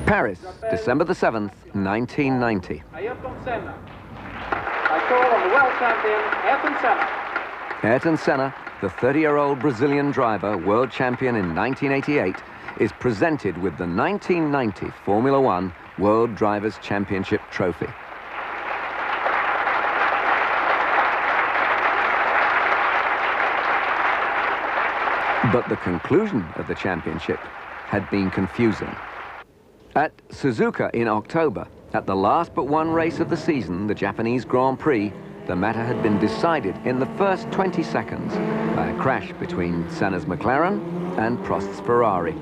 Paris, December the 7th, 1990. Ayrton Senna. I call on the world champion, Ayrton Senna. Ayrton Senna, the 30-year-old Brazilian driver, world champion in 1988, is presented with the 1990 Formula One World Drivers' Championship trophy. But the conclusion of the championship had been confusing. At Suzuka in October, at the last but one race of the season, the Japanese Grand Prix, the matter had been decided in the first 20 seconds by a crash between Senna's Mclaren and Prost's Ferrari.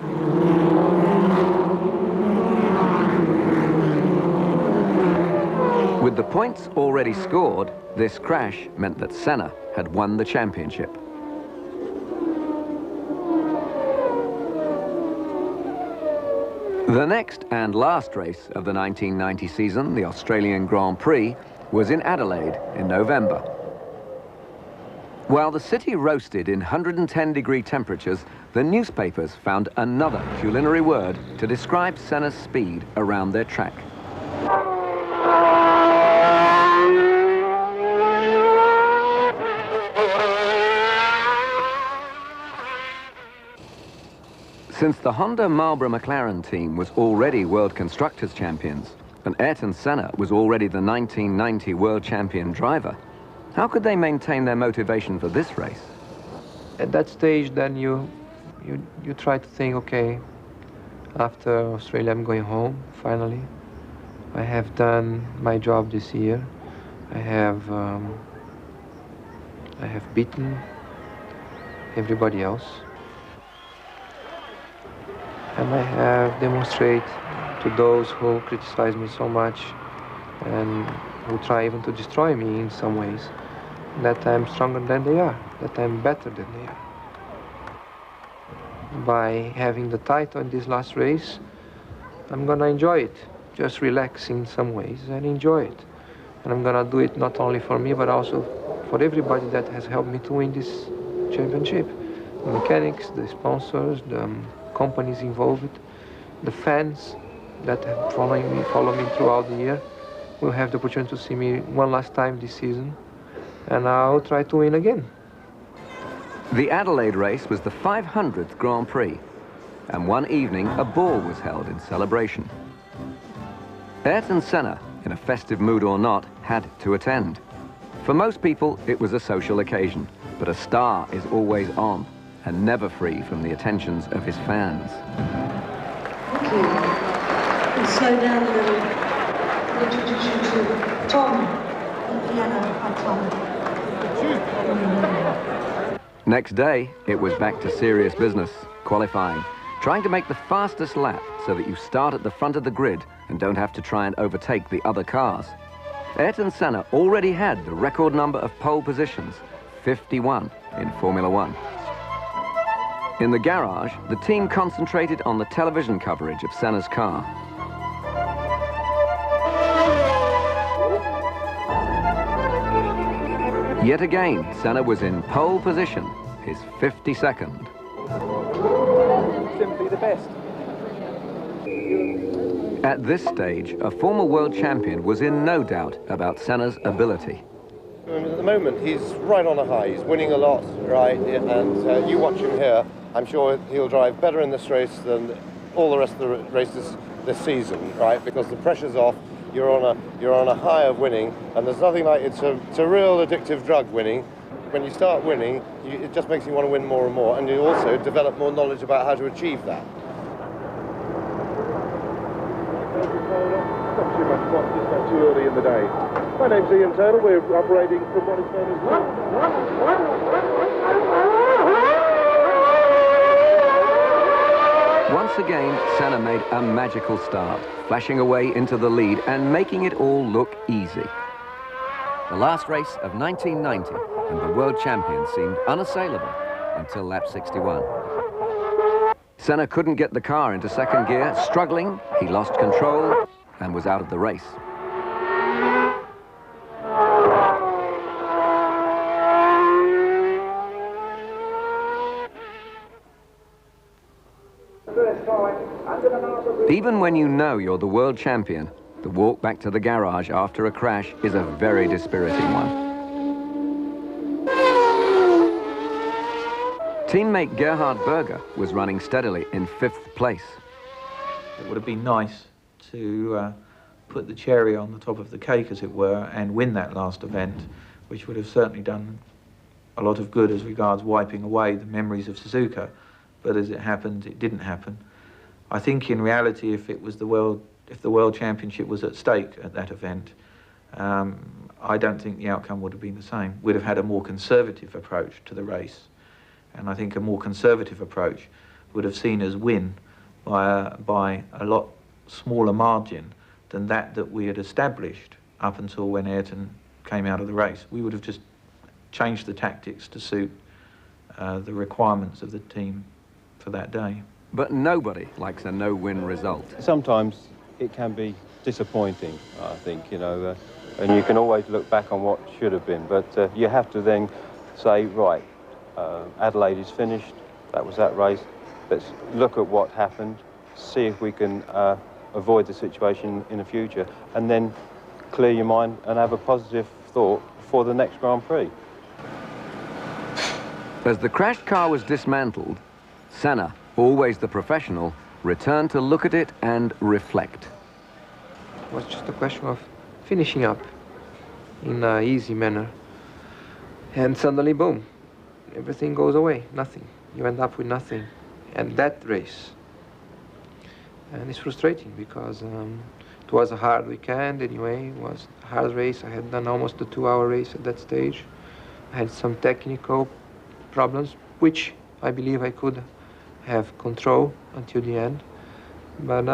With the points already scored, this crash meant that Senna had won the championship. The next and last race of the 1990 season, the Australian Grand Prix, was in Adelaide in November. While the city roasted in 110-degree temperatures, the newspapers found another culinary word to describe Senna's speed around their track. Since the Honda Marlboro McLaren team was already World Constructors' Champions, and Ayrton Senna was already the 1990 World Champion driver, how could they maintain their motivation for this race? At that stage, then you try to think, okay, after Australia, I'm going home, finally. I have done my job this year. I have beaten everybody else. And I have demonstrated to those who criticize me so much and who try even to destroy me in some ways, that I'm stronger than they are, that I'm better than they are. By having the title in this last race, I'm gonna enjoy it, just relax in some ways and enjoy it. And I'm gonna do it not only for me, but also for everybody that has helped me to win this championship. The mechanics, the sponsors, the companies involved, the fans that have follow me throughout the year will have the opportunity to see me one last time this season, and I'll try to win again. The Adelaide race was the 500th Grand Prix, and one evening a ball was held in celebration. Ayrton Senna, in a festive mood or not, had to attend. For most people, it was a social occasion, but a star is always on and never free from the attentions of his fans. Thank you. And slow down a little. I'll introduce you to Tom on piano. Hi, Tom. Next day, it was back to serious business, qualifying, trying to make the fastest lap so that you start at the front of the grid and don't have to try and overtake the other cars. Ayrton Senna already had the record number of pole positions, 51 in Formula One. In the garage, the team concentrated on the television coverage of Senna's car. Yet again, Senna was in pole position, his 52nd. Simply the best. At this stage, a former world champion was in no doubt about Senna's ability. At the moment, he's right on a high. He's winning a lot, right? And you watch him here. I'm sure he'll drive better in this race than all the rest of the races this season, right? Because the pressure's off. You're on a high of winning, and there's nothing like it's a real addictive drug, winning. When you start winning, it just makes you want to win more and more, and you also develop more knowledge about how to achieve that. Not too much, just not too early in the day. My name's Ian Turtle. We're operating from what is known as Once again, Senna made a magical start, flashing away into the lead and making it all look easy. The last race of 1990, and the world champion seemed unassailable until lap 61. Senna couldn't get the car into second gear. Struggling, he lost control and was out of the race. Even when you know you're the world champion, the walk back to the garage after a crash is a very dispiriting one. Teammate Gerhard Berger was running steadily in 5th place. It would have been nice to put the cherry on the top of the cake, as it were, and win that last event, which would have certainly done a lot of good as regards wiping away the memories of Suzuka. But as it happened, it didn't happen. I think in reality, if the World Championship was at stake at that event, I don't think the outcome would have been the same. We'd have had a more conservative approach to the race. And I think a more conservative approach would have seen us win by a lot smaller margin than that we had established up until when Ayrton came out of the race. We would have just changed the tactics to suit the requirements of the team for that day. But nobody likes a no-win result. Sometimes it can be disappointing, I think, you know, and you can always look back on what should have been, but you have to then say, right, Adelaide is finished, that was that race, let's look at what happened, see if we can avoid the situation in the future, and then clear your mind and have a positive thought for the next Grand Prix. As the crashed car was dismantled, Senna, always the professional, returned to look at it and reflect. It was just a question of finishing up in an easy manner. And suddenly, boom, everything goes away, nothing. You end up with nothing. And that race. And it's frustrating because it was a hard weekend anyway. It was a hard race. I had done almost a 2-hour race at that stage. I had some technical problems, which I believe I could have control until the end. But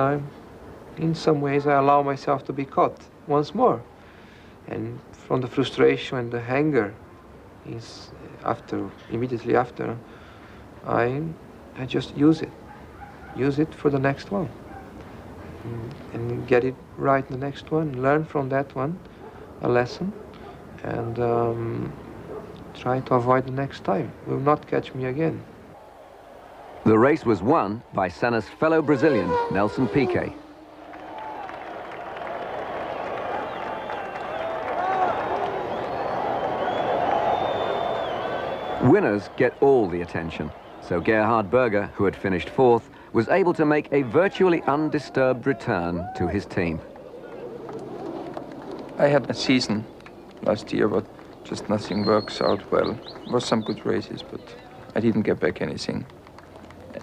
in some ways I allow myself to be caught once more. And from the frustration and the anger immediately after, I just use it for the next one, and get it right the next one, learn from that one a lesson, and try to avoid the next time. Will not catch me again. The race was won by Senna's fellow Brazilian, Nelson Piquet. Winners get all the attention, so Gerhard Berger, who had finished 4th, was able to make a virtually undisturbed return to his team. I had a season last year, but just nothing works out well. There were some good races, but I didn't get back anything.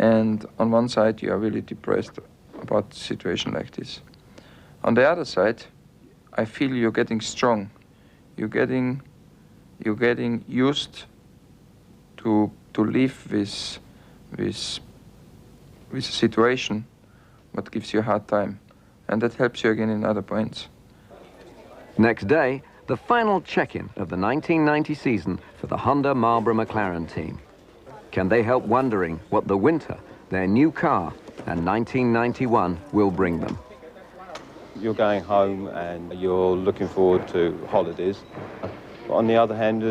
And on one side, you are really depressed about a situation like this. On the other side, I feel you're getting strong. You're getting used to live with a situation what gives you a hard time, and that helps you again in other points. Next day, the final check-in of the 1990 season for the Honda Marlboro McLaren team. Can they help wondering what the winter, their new car, and 1991 will bring them? You're going home and you're looking forward to holidays. But on the other hand,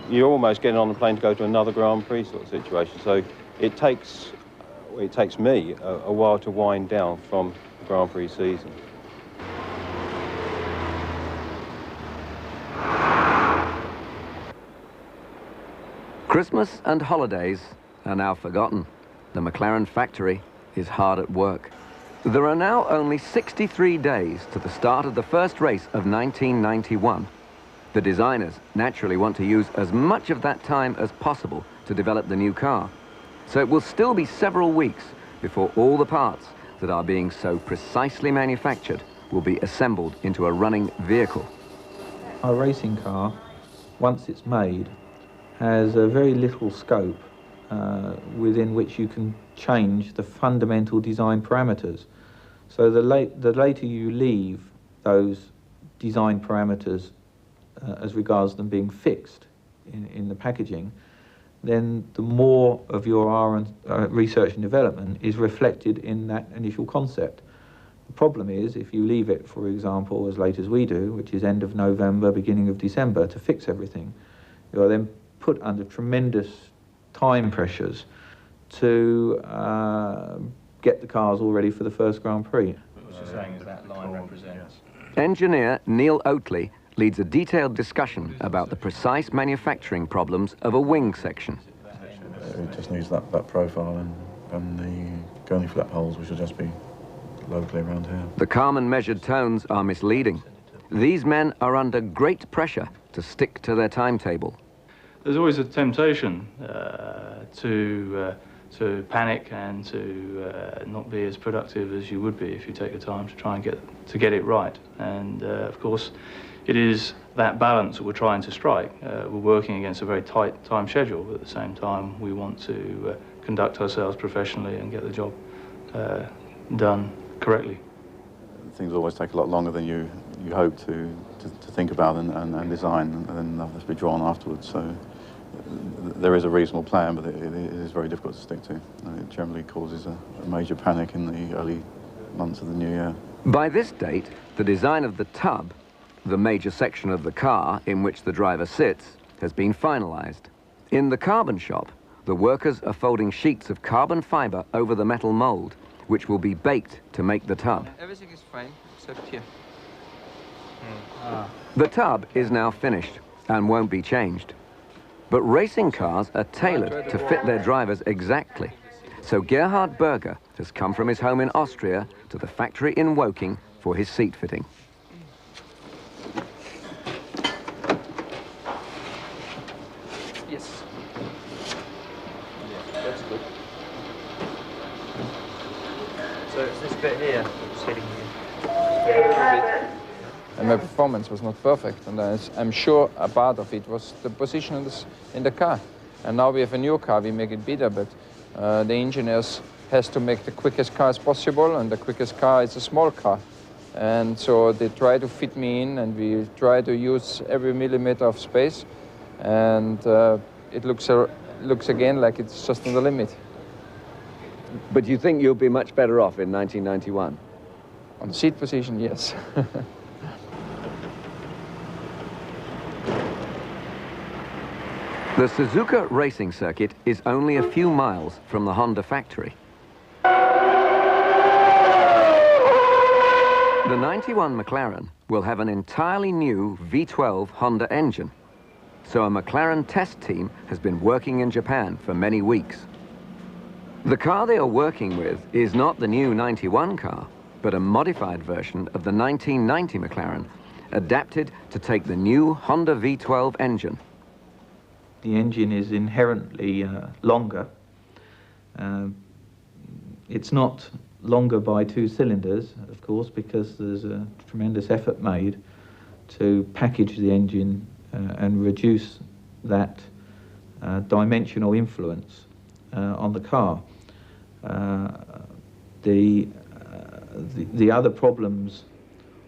you're almost getting on the plane to go to another Grand Prix sort of situation. So it takes me a while to wind down from the Grand Prix season. Christmas and holidays are now forgotten. The McLaren factory is hard at work. There are now only 63 days to the start of the first race of 1991. The designers naturally want to use as much of that time as possible to develop the new car. So it will still be several weeks before all the parts that are being so precisely manufactured will be assembled into a running vehicle. Our racing car, once it's made, has a very little scope within which you can change the fundamental design parameters. So the later you leave those design parameters as regards them being fixed in the packaging, then the more of your research and development is reflected in that initial concept. The problem is, if you leave it, for example, as late as we do, which is end of November, beginning of December, to fix everything, you are then put under tremendous time pressures to get the cars all ready for the first Grand Prix. What you're saying is that line represents... Engineer Neil Oatley leads a detailed discussion about the precise manufacturing problems of a wing section. It just needs that profile and the gurney flap holes, which will just be locally around here. The calm and measured tones are misleading. These men are under great pressure to stick to their timetable. There's always a temptation to panic and to not be as productive as you would be if you take the time to try and get it right. And of course, it is that balance that we're trying to strike. We're working against a very tight time schedule, but at the same time, we want to conduct ourselves professionally and get the job done correctly. Things always take a lot longer than you hope to think about and design, and then they'll have to be drawn afterwards. So there is a reasonable plan, but it is very difficult to stick to. It generally causes a major panic in the early months of the new year. By this date, the design of the tub, the major section of the car in which the driver sits, has been finalized. In the carbon shop, the workers are folding sheets of carbon fiber over the metal mold, which will be baked to make the tub. Everything is fine, except here. The tub is now finished and won't be changed. But racing cars are tailored to fit their drivers exactly. So Gerhard Berger has come from his home in Austria to the factory in Woking for his seat fitting. Yes. Yeah, that's good. So it's this bit here that's hitting you. And my performance was not perfect, and I'm sure a part of it was the position in the car. And now we have a new car, we make it better, but the engineers has to make the quickest car as possible, and the quickest car is a small car. And so they try to fit me in, and we try to use every millimeter of space, and it looks again like it's just on the limit. But you think you'll be much better off in 1991? On seat position, yes. The Suzuka racing circuit is only a few miles from the Honda factory. The 91 Mclaren will have an entirely new V12 Honda engine. So a Mclaren test team has been working in Japan for many weeks. The car they are working with is not the new 91 car, but a modified version of the 1990 Mclaren, adapted to take the new Honda V12 engine. The engine is inherently longer. It's not longer by 2 cylinders, of course, because there's a tremendous effort made to package the engine and reduce that dimensional influence on the car. The other problems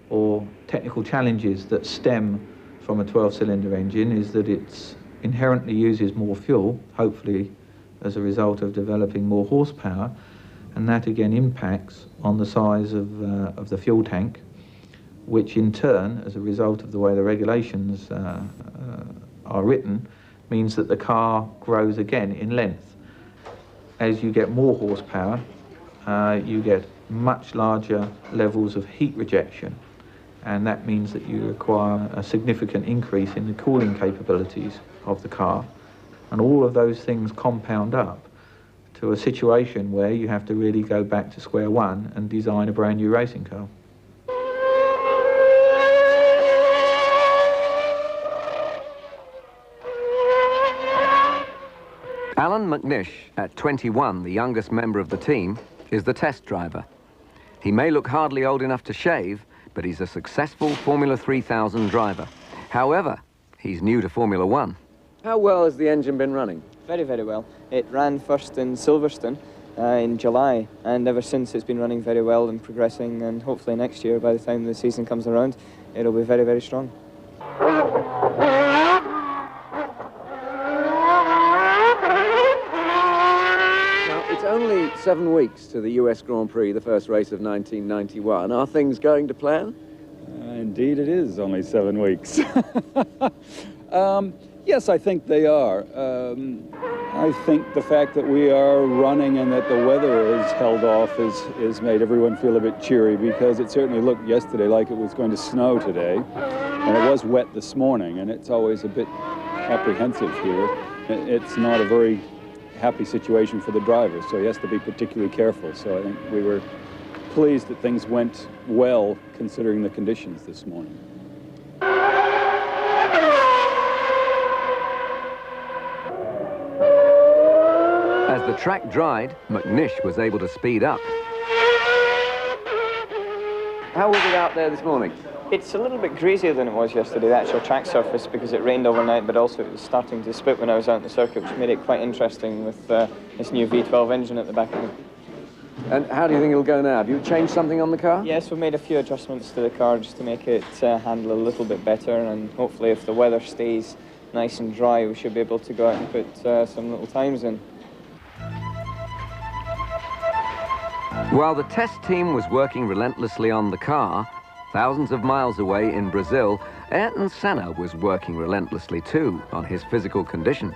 or technical challenges that stem from a 12-cylinder engine is that it inherently uses more fuel, hopefully as a result of developing more horsepower, and that again impacts on the size of the fuel tank, which in turn, as a result of the way the regulations are written, means that the car grows again in length. As you get more horsepower, you get much larger levels of heat rejection, and that means that you require a significant increase in the cooling capabilities of the car, and all of those things compound up to a situation where you have to really go back to square one and design a brand new racing car. Alan McNish, at 21, the youngest member of the team, is the test driver. He may look hardly old enough to shave, but he's a successful Formula 3000 driver. However, he's new to Formula 1. How well has the engine been running? Very, very well. It ran first in Silverstone in July, and ever since it's been running very well and progressing, and hopefully next year, by the time the season comes around, it'll be very, very strong. Now, it's only 7 weeks to the US Grand Prix, the first race of 1991. Are things going to plan? Indeed it is, only 7 weeks. Yes, I think they are. I think the fact that we are running and that the weather is held off is made everyone feel a bit cheery, because it certainly looked yesterday like it was going to snow today, and it was wet this morning, and it's always a bit apprehensive here. It's not a very happy situation for the driver, so he has to be particularly careful. So I think we were pleased that things went well considering the conditions this morning. As the track dried, McNish was able to speed up. How was it out there this morning? It's a little bit greasier than it was yesterday, the actual track surface, because it rained overnight, but also it was starting to spit when I was out on the circuit, which made it quite interesting with this new V12 engine at the back of it. And how do you think it'll go now? Have you changed something on the car? Yes, we've made a few adjustments to the car just to make it handle a little bit better, and hopefully if the weather stays nice and dry, we should be able to go out and put some little times in. While the test team was working relentlessly on the car, thousands of miles away in Brazil, Ayrton Senna was working relentlessly too on his physical condition.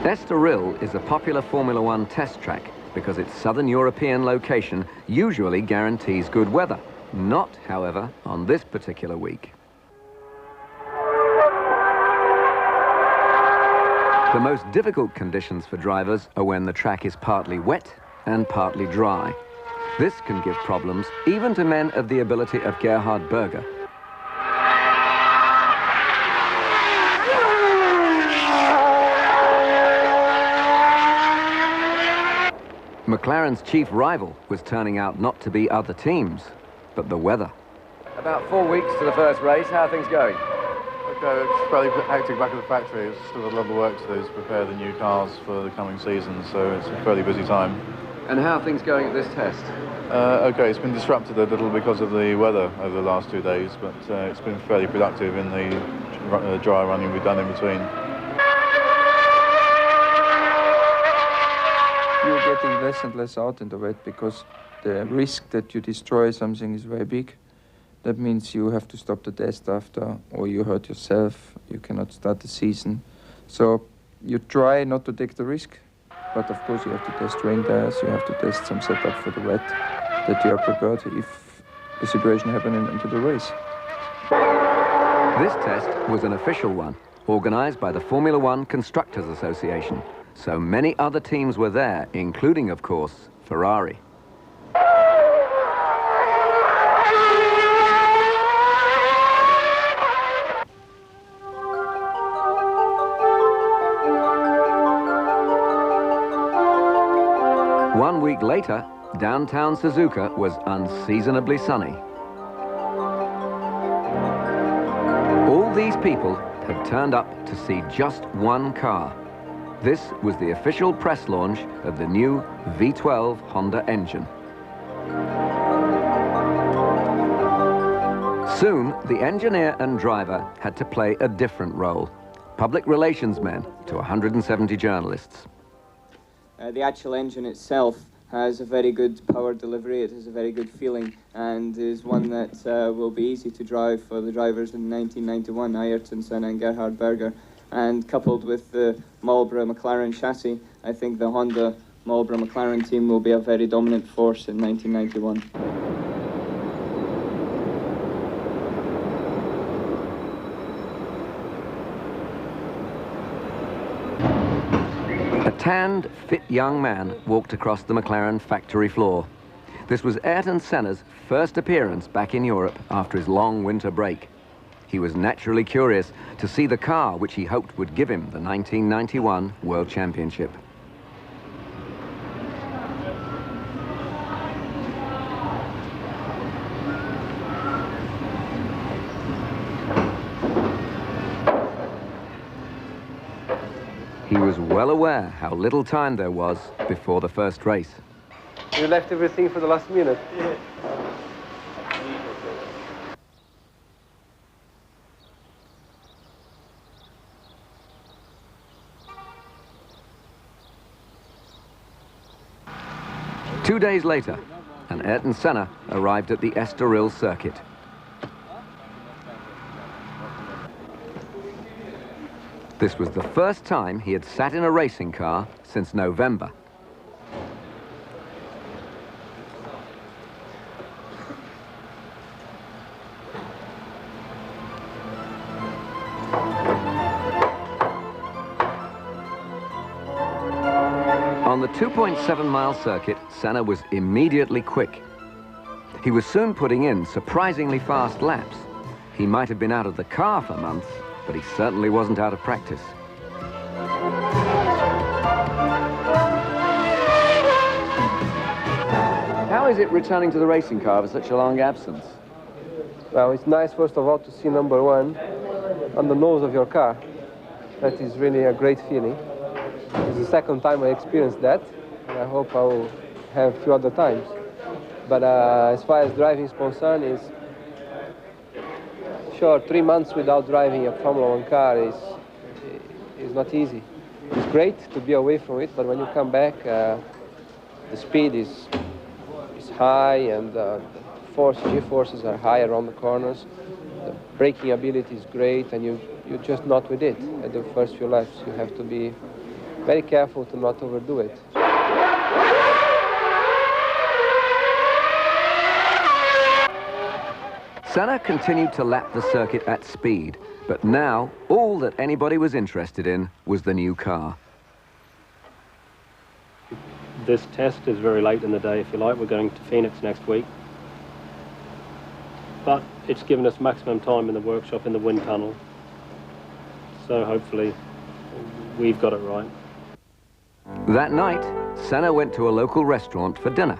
Estoril is a popular Formula One test track because its southern European location usually guarantees good weather. Not, however, on this particular week. The most difficult conditions for drivers are when the track is partly wet and partly dry. This can give problems even to men of the ability of Gerhard Berger. McLaren's chief rival was turning out not to be other teams, but the weather. About 4 weeks to the first race. How are things going? Okay, it's fairly hectic back at the factory. It's still a lot of work to do to prepare the new cars for the coming season, so it's a fairly busy time. And how are things going at this test? Okay, it's been disrupted a little because of the weather over the last 2 days, but it's been fairly productive in the dry running we've done in between. You're getting less and less out in the wet because the risk that you destroy something is very big. That means you have to stop the test after, or you hurt yourself, you cannot start the season. So you try not to take the risk, but of course you have to test rain tires, you have to test some setup for the wet, that you are prepared if the situation happens into the race. This test was an official one, organized by the Formula One Constructors Association. So many other teams were there, including, of course, Ferrari. One week later, downtown Suzuka was unseasonably sunny. All these people had turned up to see just one car. This was the official press launch of the new V12 Honda engine. Soon, the engineer and driver had to play a different role. Public relations men to 170 journalists. The actual engine itself has a very good power delivery, it has a very good feeling, and is one that will be easy to drive for the drivers in 1991, Ayrton Senna and Gerhard Berger. And coupled with the Marlboro Mclaren chassis, I think the Honda Marlboro Mclaren team will be a very dominant force in 1991. A tanned, fit young man walked across the McLaren factory floor. This was Ayrton Senna's first appearance back in Europe after his long winter break. He was naturally curious to see the car which he hoped would give him the 1991 World Championship. He was well aware how little time there was before the first race. You left everything for the last minute. Yeah. 2 days later, and Ayrton Senna arrived at the Estoril circuit. This was the first time he had sat in a racing car since November. On the 2.7-mile circuit, Senna was immediately quick. He was soon putting in surprisingly fast laps. He might have been out of the car for months, but he certainly wasn't out of practice. How is it returning to the racing car after such a long absence? Well, it's nice, first of all, to see number one on the nose of your car. That is really a great feeling. It's the second time I experienced that, and I hope I will have a few other times. But as far as driving is concerned, is sure 3 months without driving a Formula 1 car is not easy. It's great to be away from it, but when you come back, the speed is high, and the G-forces are high around the corners. The braking ability is great, and you're just not with it at the first few laps. You have to be very careful to not overdo it. Senna continued to lap the circuit at speed, but now all that anybody was interested in was the new car. This test is very late in the day, if you like. We're going to Phoenix next week. But it's given us maximum time in the workshop, in the wind tunnel. So hopefully we've got it right. That night, Senna went to a local restaurant for dinner.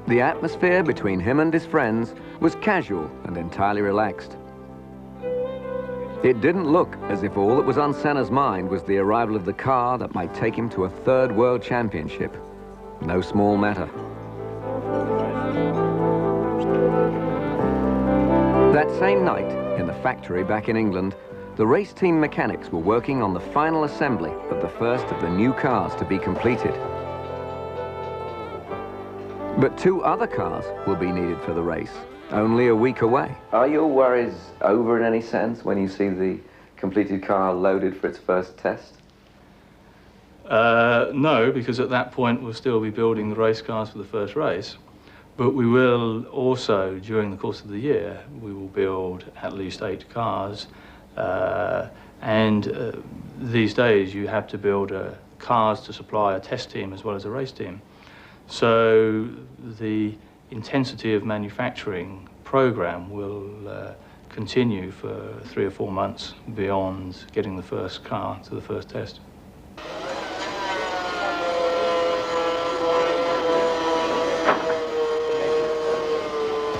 The atmosphere between him and his friends was casual and entirely relaxed. It didn't look as if all that was on Senna's mind was the arrival of the car that might take him to a third world championship. No small matter. That same night, in the factory back in England, the race team mechanics were working on the final assembly of the first of the new cars to be completed. But 2 other cars will be needed for the race, only a week away. Are your worries over in any sense when you see the completed car loaded for its first test? No, because at that point we'll still be building the race cars for the first race. But we will also, during the course of the year, we will build at least 8 cars. These days you have to build cars to supply a test team as well as a race team. So the intensity of manufacturing program will continue for 3 or 4 months beyond getting the first car to the first test.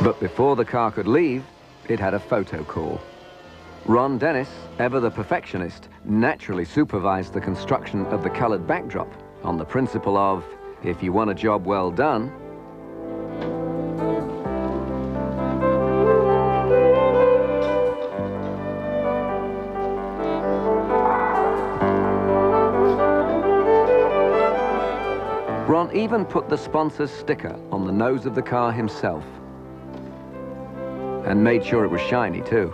But before the car could leave, it had a photo call. Ron Dennis, ever the perfectionist, naturally supervised the construction of the colored backdrop on the principle of, if you want a job well done, Ron even put the sponsor's sticker on the nose of the car himself. And made sure it was shiny too.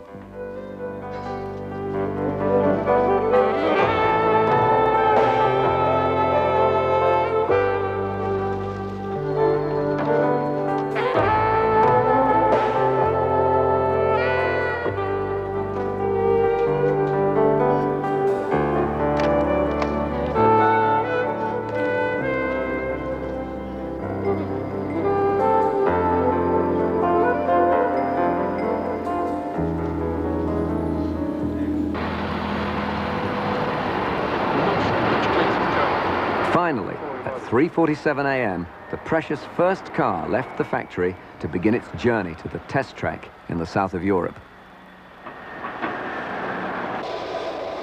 Finally, at 3:47 a.m., the precious first car left the factory to begin its journey to the test track in the south of Europe.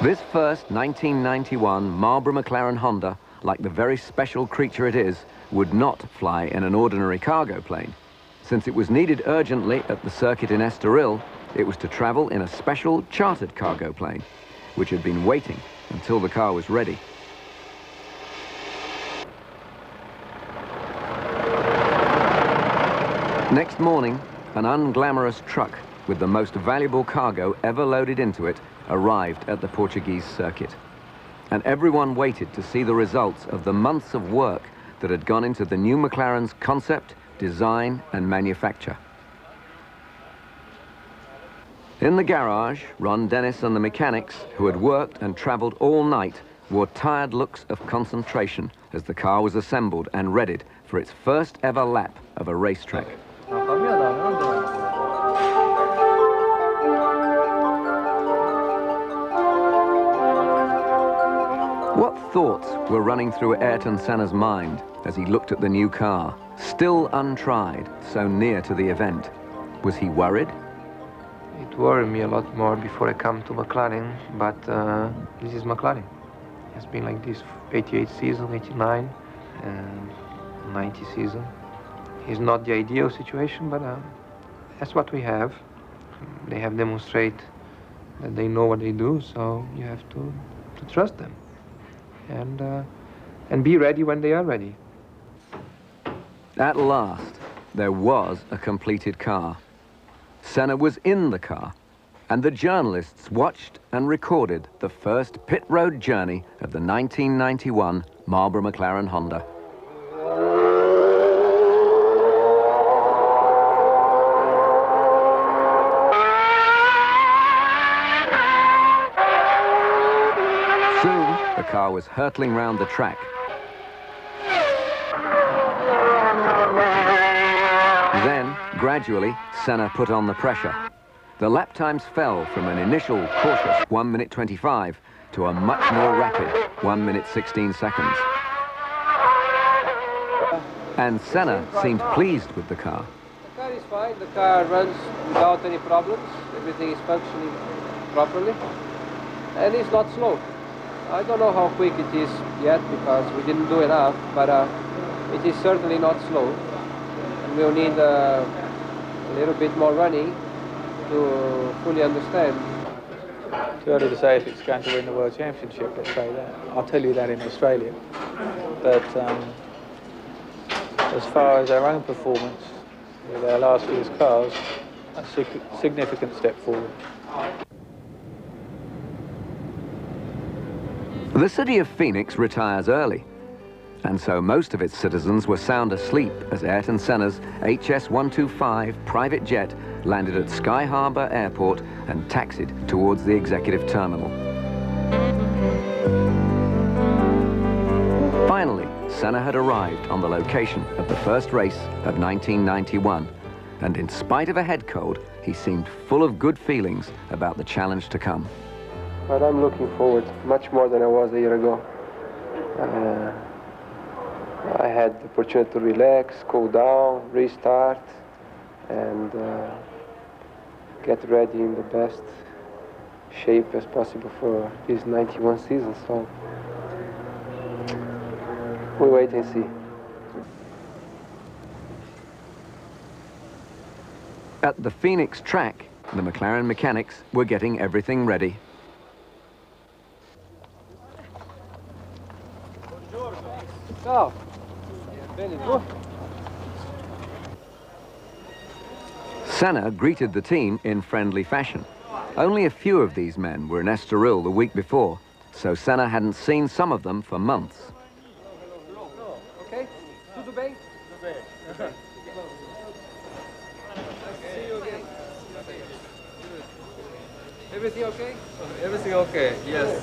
This first 1991 Marlboro Mclaren Honda, like the very special creature it is, would not fly in an ordinary cargo plane. Since it was needed urgently at the circuit in Estoril, it was to travel in a special chartered cargo plane, which had been waiting until the car was ready. Next morning, an unglamorous truck with the most valuable cargo ever loaded into it arrived at the Portuguese circuit. And everyone waited to see the results of the months of work that had gone into the new McLaren's concept, design and manufacture. In the garage, Ron Dennis and the mechanics, who had worked and travelled all night, wore tired looks of concentration as the car was assembled and readied for its first ever lap of a racetrack. What thoughts were running through Ayrton Senna's mind as he looked at the new car, still untried, so near to the event? Was he worried? It worried me a lot more before I come to McLaren, but this is McLaren. It's been like this 88 season, 89, and 90 season. It's not the ideal situation, but that's what we have. They have demonstrated that they know what they do, so you have to trust them. And be ready when they are ready. At last, there was a completed car. Senna was in the car, and the journalists watched and recorded the first pit road journey of the 1991 Marlboro McLaren Honda. Soon, the car was hurtling round the track. Then, gradually, Senna put on the pressure. The lap times fell from an initial cautious 1 minute 25 to a much more rapid 1 minute 16 seconds. And Senna seemed pleased with the car. The car is fine. The car runs without any problems. Everything is functioning properly. And it's not slow. I don't know how quick it is yet because we didn't do enough, but it is certainly not slow. And we'll need a little bit more running to fully understand. Too early to say if it's going to win the World Championship, let's say that. I'll tell you that in Australia. But as far as our own performance with our last year's cars, a significant step forward. The city of Phoenix retires early, and so most of its citizens were sound asleep as Ayrton Senna's HS-125 private jet landed at Sky Harbor Airport and taxied towards the executive terminal. Finally, Senna had arrived on the location of the first race of 1991, and in spite of a head cold, he seemed full of good feelings about the challenge to come. But I'm looking forward much more than I was a year ago. I had the opportunity to relax, cool down, restart, and get ready in the best shape as possible for this 91 season. So we'll wait and see. At the Phoenix track, the McLaren mechanics were getting everything ready. Ciao. Senna greeted the team in friendly fashion. Only a few of these men were in Estoril the week before, so Senna hadn't seen some of them for months. Okay? Tudo bem? Everything okay? Everything okay, yes.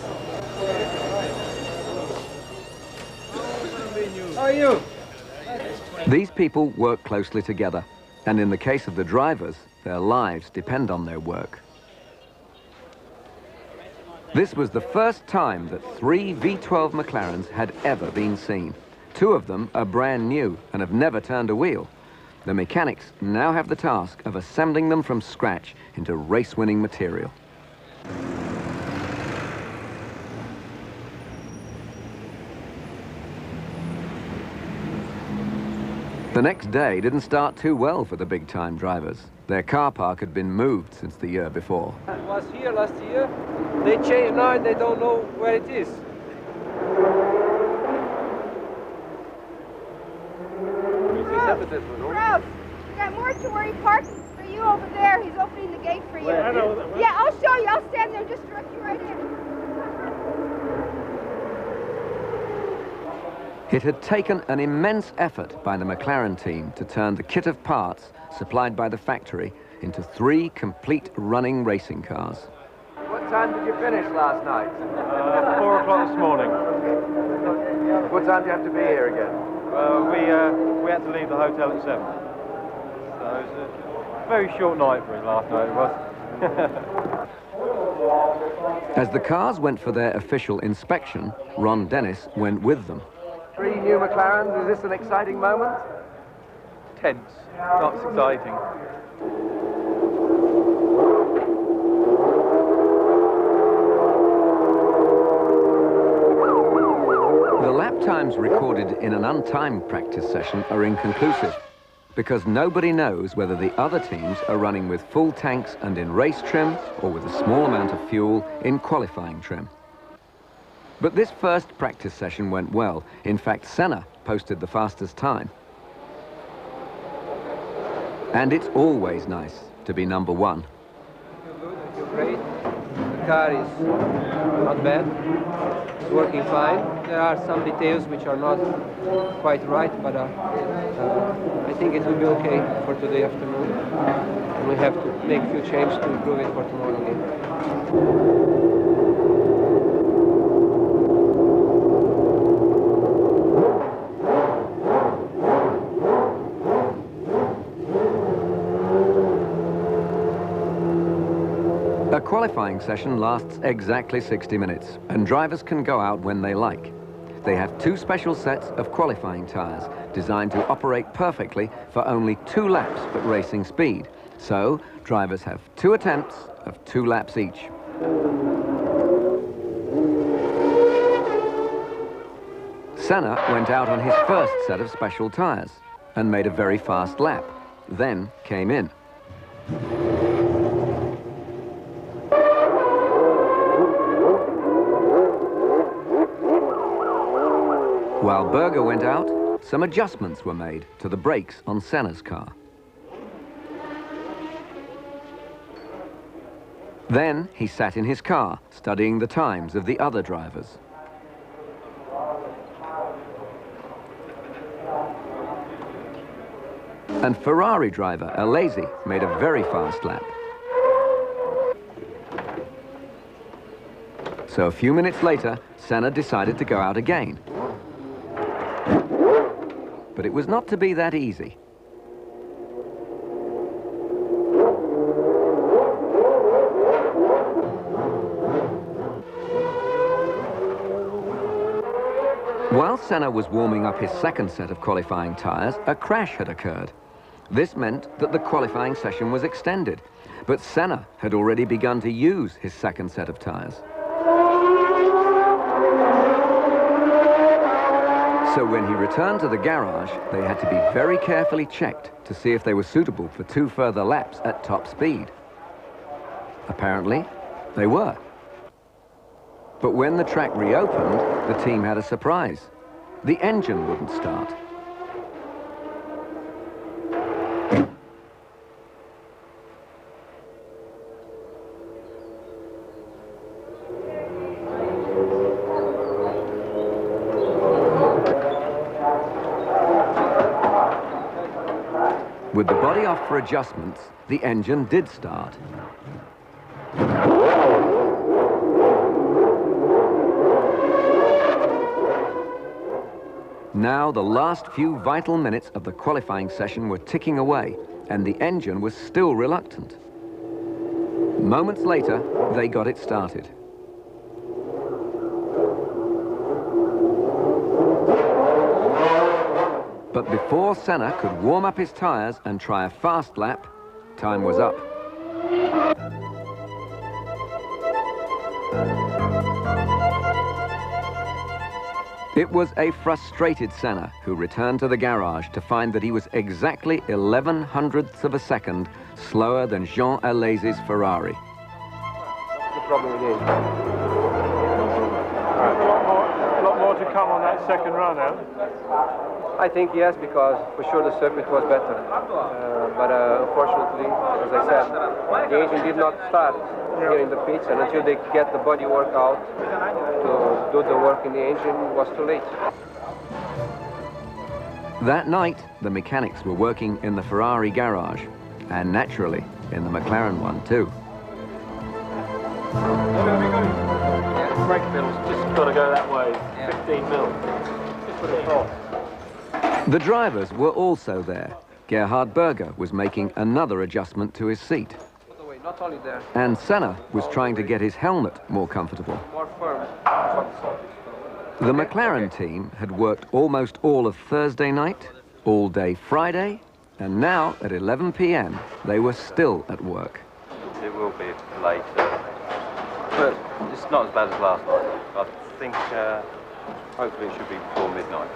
How are you? These people work closely together, and in the case of the drivers, their lives depend on their work. This was the first time that 3 V12 McLarens had ever been seen. 2 of them are brand new and have never turned a wheel. The mechanics now have the task of assembling them from scratch into race-winning material. The next day didn't start too well for the big-time drivers. Their car park had been moved since the year before. It was here last year. They changed now and they don't know where it is. We got mortuary parking for you over there. He's opening the gate for you. Yeah, I'll show you. I'll stand there, just direct you right in. It had taken an immense effort by the Mclaren team to turn the kit of parts supplied by the factory into 3 complete running racing cars. What time did you finish last night? 4 o'clock this morning. What time do you have to be here again? We had to leave the hotel at 7. So it was a very short night for us last night, it was. As the cars went for their official inspection, Ron Dennis went with them. 3 new McLarens, is this an exciting moment? Tense, not exciting. The lap times recorded in an untimed practice session are inconclusive because nobody knows whether the other teams are running with full tanks and in race trim or with a small amount of fuel in qualifying trim. But this first practice session went well. In fact, Senna posted the fastest time. And it's always nice to be number 1. I feel great. The car is not bad. It's working fine. There are some details which are not quite right, but I think it will be okay for today afternoon. And we have to make a few changes to improve it for tomorrow again. A qualifying session lasts exactly 60 minutes, and drivers can go out when they like. They have 2 special sets of qualifying tyres designed to operate perfectly for only 2 laps at racing speed. So, drivers have 2 attempts of 2 laps each. Senna went out on his first set of special tyres and made a very fast lap, then came in. While Berger went out, some adjustments were made to the brakes on Senna's car. Then he sat in his car, studying the times of the other drivers. And Ferrari driver Alesi made a very fast lap. So a few minutes later, Senna decided to go out again. But it was not to be that easy. While Senna was warming up his second set of qualifying tyres, a crash had occurred. This meant that the qualifying session was extended, but Senna had already begun to use his second set of tyres. So when he returned to the garage, they had to be very carefully checked to see if they were suitable for 2 further laps at top speed. Apparently, they were. But when the track reopened, the team had a surprise. The engine wouldn't start. With the body off for adjustments, the engine did start. Now the last few vital minutes of the qualifying session were ticking away, and the engine was still reluctant. Moments later, they got it started. But before Senna could warm up his tyres and try a fast lap, time was up. It was a frustrated Senna who returned to the garage to find that he was exactly 11/100ths of a second slower than Jean Alesi's Ferrari. What's the problem again? A lot more to come on that second run out? I think yes, because for sure the circuit was better. But unfortunately, as I said, the engine did not start here in the pits, and until they get the body work out to do the work in the engine, it was too late. That night, the mechanics were working in the Ferrari garage, and naturally, in the McLaren one too. Brake pedals just got to go that way, 15 mil. Just put it across. The drivers were also there. Gerhard Berger was making another adjustment to his seat. Not only there. And Senna was trying to get his helmet more comfortable. More firm. The McLaren team had worked almost all of Thursday night, all day Friday, and now at 11 p.m. they were still at work. It will be late, but it's not as bad as last night. I think hopefully it should be before midnight.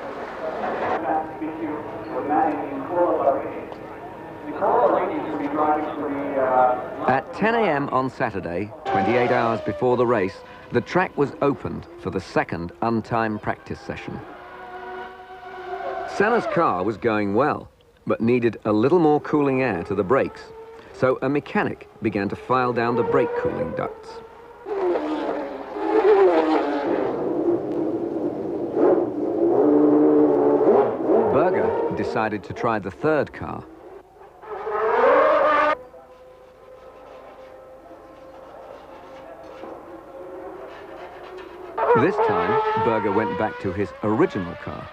At 10 a.m. on Saturday, 28 hours before the race, the track was opened for the second untimed practice session. Senna's car was going well, but needed a little more cooling air to the brakes, so a mechanic began to file down the brake cooling ducts. Berger decided to try the third car. This time, Berger went back to his original car.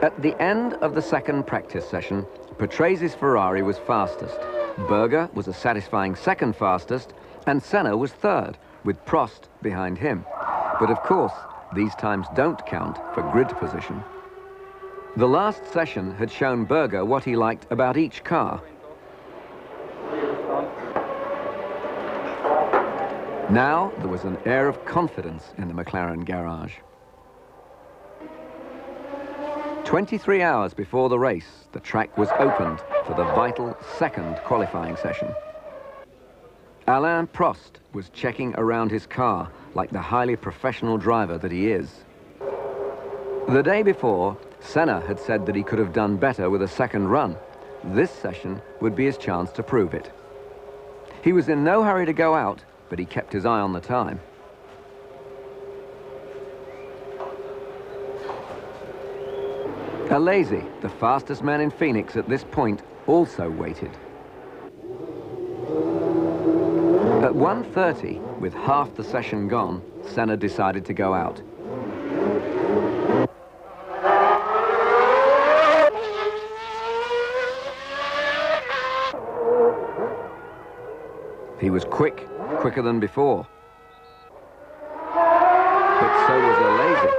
At the end of the second practice session, Patrase's Ferrari was fastest. Berger was a satisfying second fastest, and Senna was third, with Prost behind him. But of course, these times don't count for grid position. The last session had shown Berger what he liked about each car. Now there was an air of confidence in the McLaren garage. 23 hours before the race, the track was opened for the vital second qualifying session. Alain Prost was checking around his car like the highly professional driver that he is. The day before, Senna had said that he could have done better with a second run. This session would be his chance to prove it. He was in no hurry to go out, but he kept his eye on the time. Alesi, the fastest man in Phoenix at this point, also waited. At 1:30, with half the session gone, Senna decided to go out. He was quicker than before. But so was Alesi.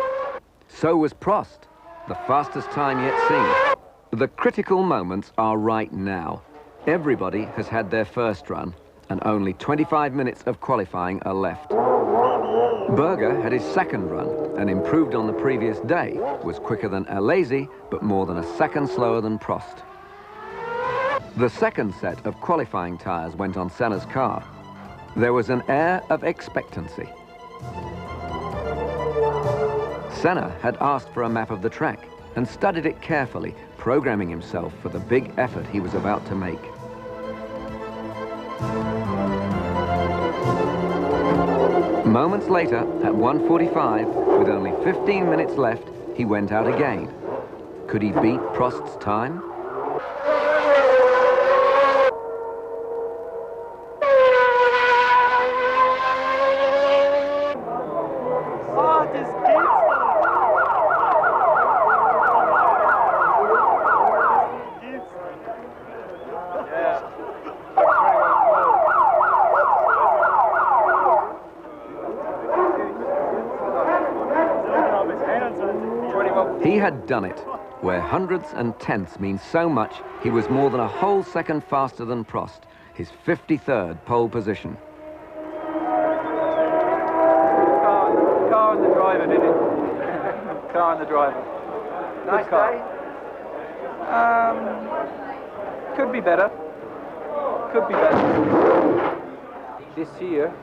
So was Prost, the fastest time yet seen. The critical moments are right now. Everybody has had their first run, and only 25 minutes of qualifying are left. Berger had his second run and improved on the previous day, was quicker than Alesi, but more than a second slower than Prost. The second set of qualifying tyres went on Senna's car. There was an air of expectancy. Senna had asked for a map of the track and studied it carefully, programming himself for the big effort he was about to make. Moments later, at 1:45, with only 15 minutes left, he went out again. Could he beat Prost's time? He had done it. Where hundredths and tenths mean so much, he was more than a whole second faster than Prost, his 53rd pole position. Car and the driver did it. Car and the driver. Nice day? Could be better. could be better. This year,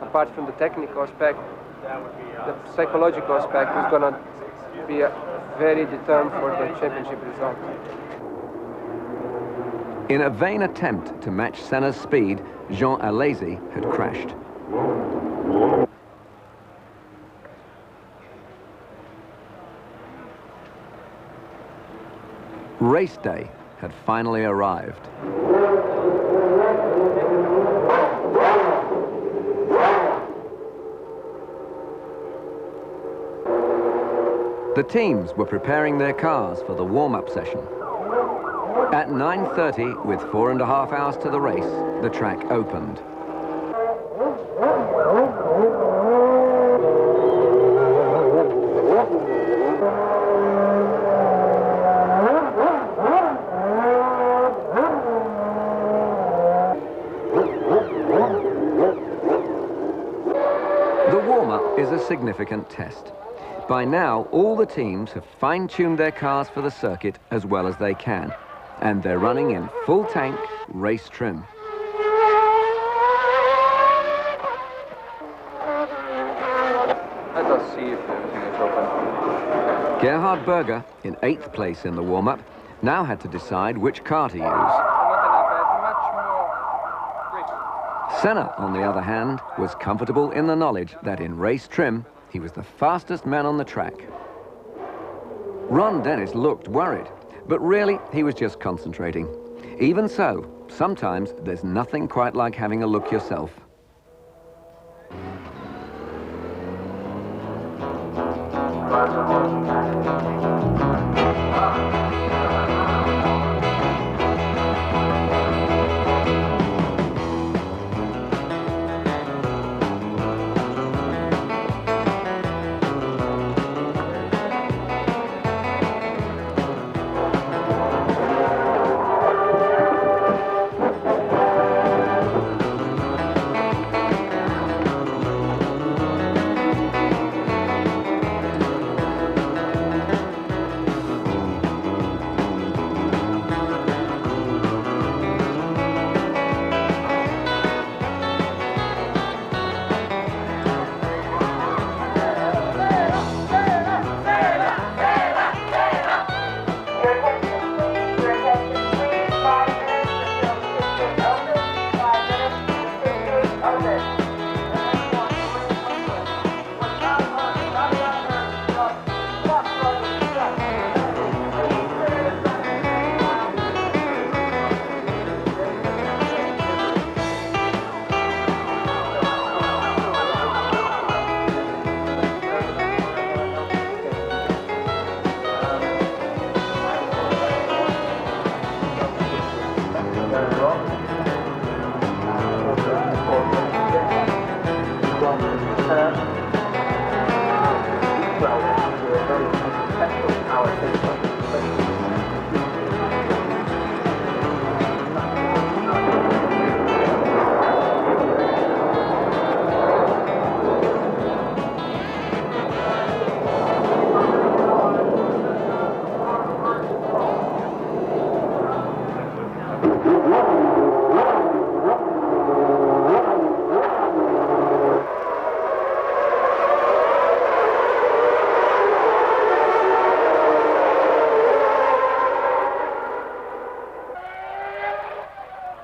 apart from the technical aspect, the psychological aspect is going to be very determined for the championship result. In a vain attempt to match Senna's speed, Jean Alesi had crashed. Race day had finally arrived. The teams were preparing their cars for the warm-up session. At 9:30, with 4.5 hours to the race, the track opened. The warm-up is a significant test. By now, all the teams have fine-tuned their cars for the circuit as well as they can, and they're running in full tank race trim. Let us see if everything is open. Gerhard Berger, in 8th place in the warm-up, now had to decide which car to use. Senna, on the other hand, was comfortable in the knowledge that in race trim, he was the fastest man on the track. Ron Dennis looked worried, but really he was just concentrating. Even so, sometimes there's nothing quite like having a look yourself.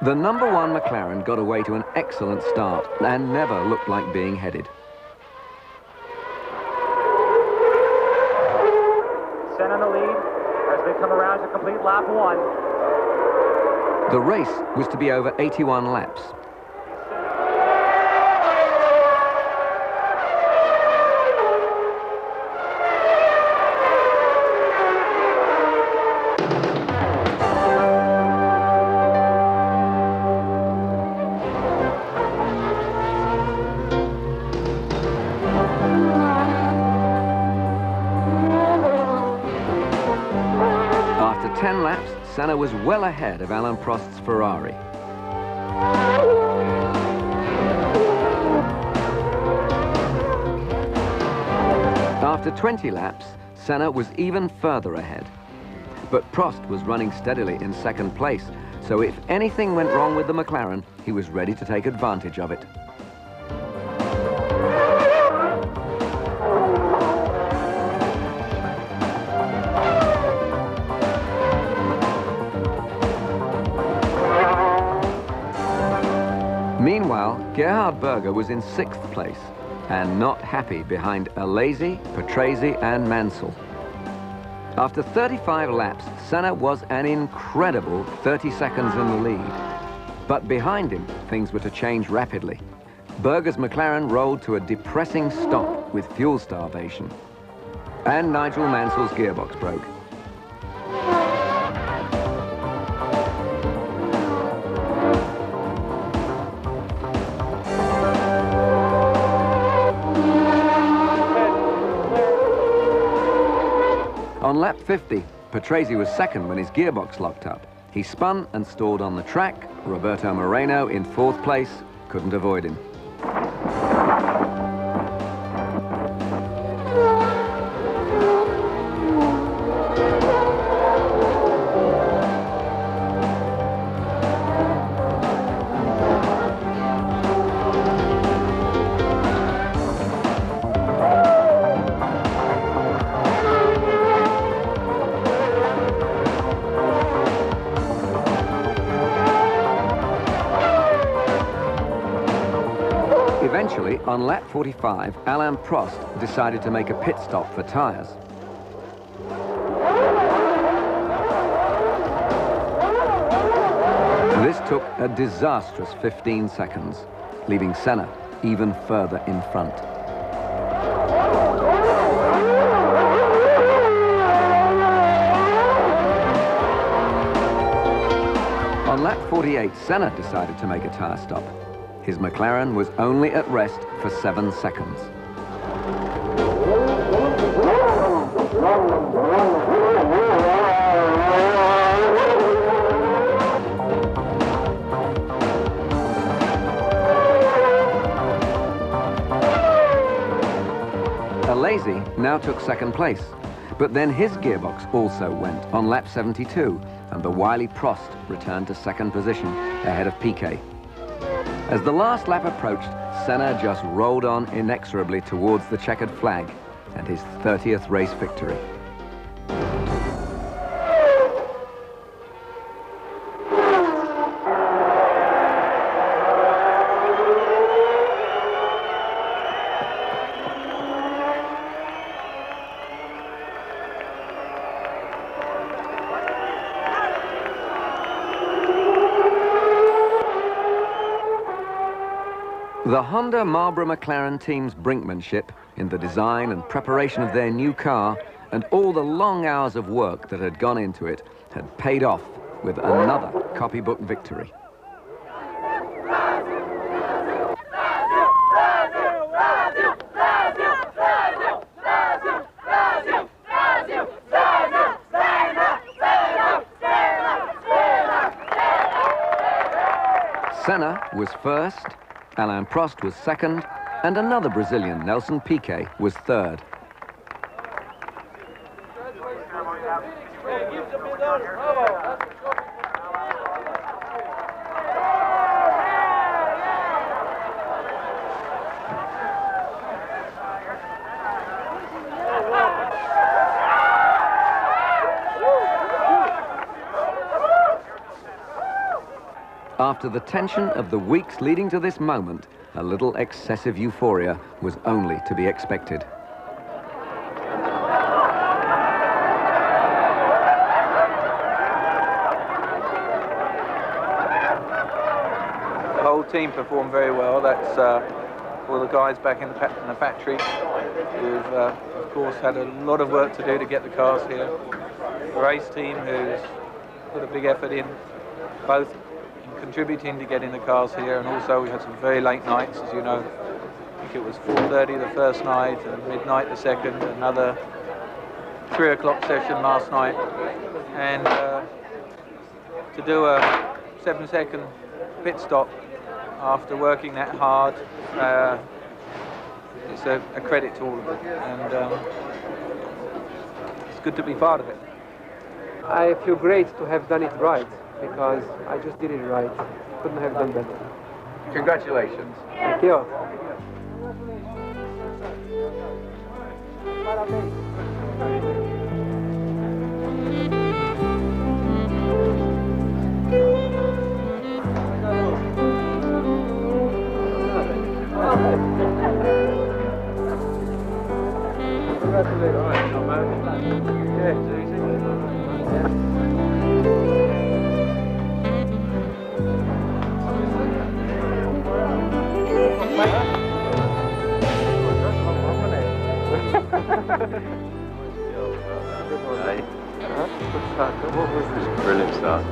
The number 1 Mclaren got away to an excellent start and never looked like being headed. Senna in the lead as they come around to complete lap 1. The race was to be over 81 laps. After 10 laps, Senna was well ahead of Alain Prost's Ferrari. After 20 laps, Senna was even further ahead. But Prost was running steadily in second place, So if anything went wrong with the McLaren, he was ready to take advantage of it. Meanwhile, Gerhard Berger was in 6th place and not happy behind Alesi, Patrese and Mansell. After 35 laps, Senna was an incredible 30 seconds in the lead. But behind him, things were to change rapidly. Berger's McLaren rolled to a depressing stop with fuel starvation. And Nigel Mansell's gearbox broke. On lap 50, Patrese was second when his gearbox locked up. He spun and stalled on the track. Roberto Moreno, in 4th place, couldn't avoid him. Eventually, on lap 45, Alain Prost decided to make a pit stop for tyres. This took a disastrous 15 seconds, leaving Senna even further in front. On lap 48, Senna decided to make a tyre stop. His McLaren was only at rest for 7 seconds. Alesi now took 2nd place, but then his gearbox also went on lap 72, and the wily Prost returned to 2nd position ahead of Piquet. As the last lap approached, Senna just rolled on inexorably towards the checkered flag and his 30th race victory. The Honda Marlboro McLaren team's brinkmanship in the design and preparation of their new car and all the long hours of work that had gone into it had paid off with another copybook victory. Senna was first, Alain Prost was second, and another Brazilian, Nelson Piquet, was third. After the tension of the weeks leading to this moment, a little excessive euphoria was only to be expected. The whole team performed very well. That's all the guys back in the factory who've, of course, had a lot of work to do to get the cars here. The race team who's put a big effort in, both contributing to getting the cars here, and also we had some very late nights, as you know. I think it was 4:30 the first night and midnight the second, another 3 o'clock session last night, and to do a 7-second pit stop after working that hard, it's a credit to all of it, and it's good to be part of it. I feel great to have done it right. because I just did it right. Couldn't have done better. Congratulations. Thank you. Brilliant start.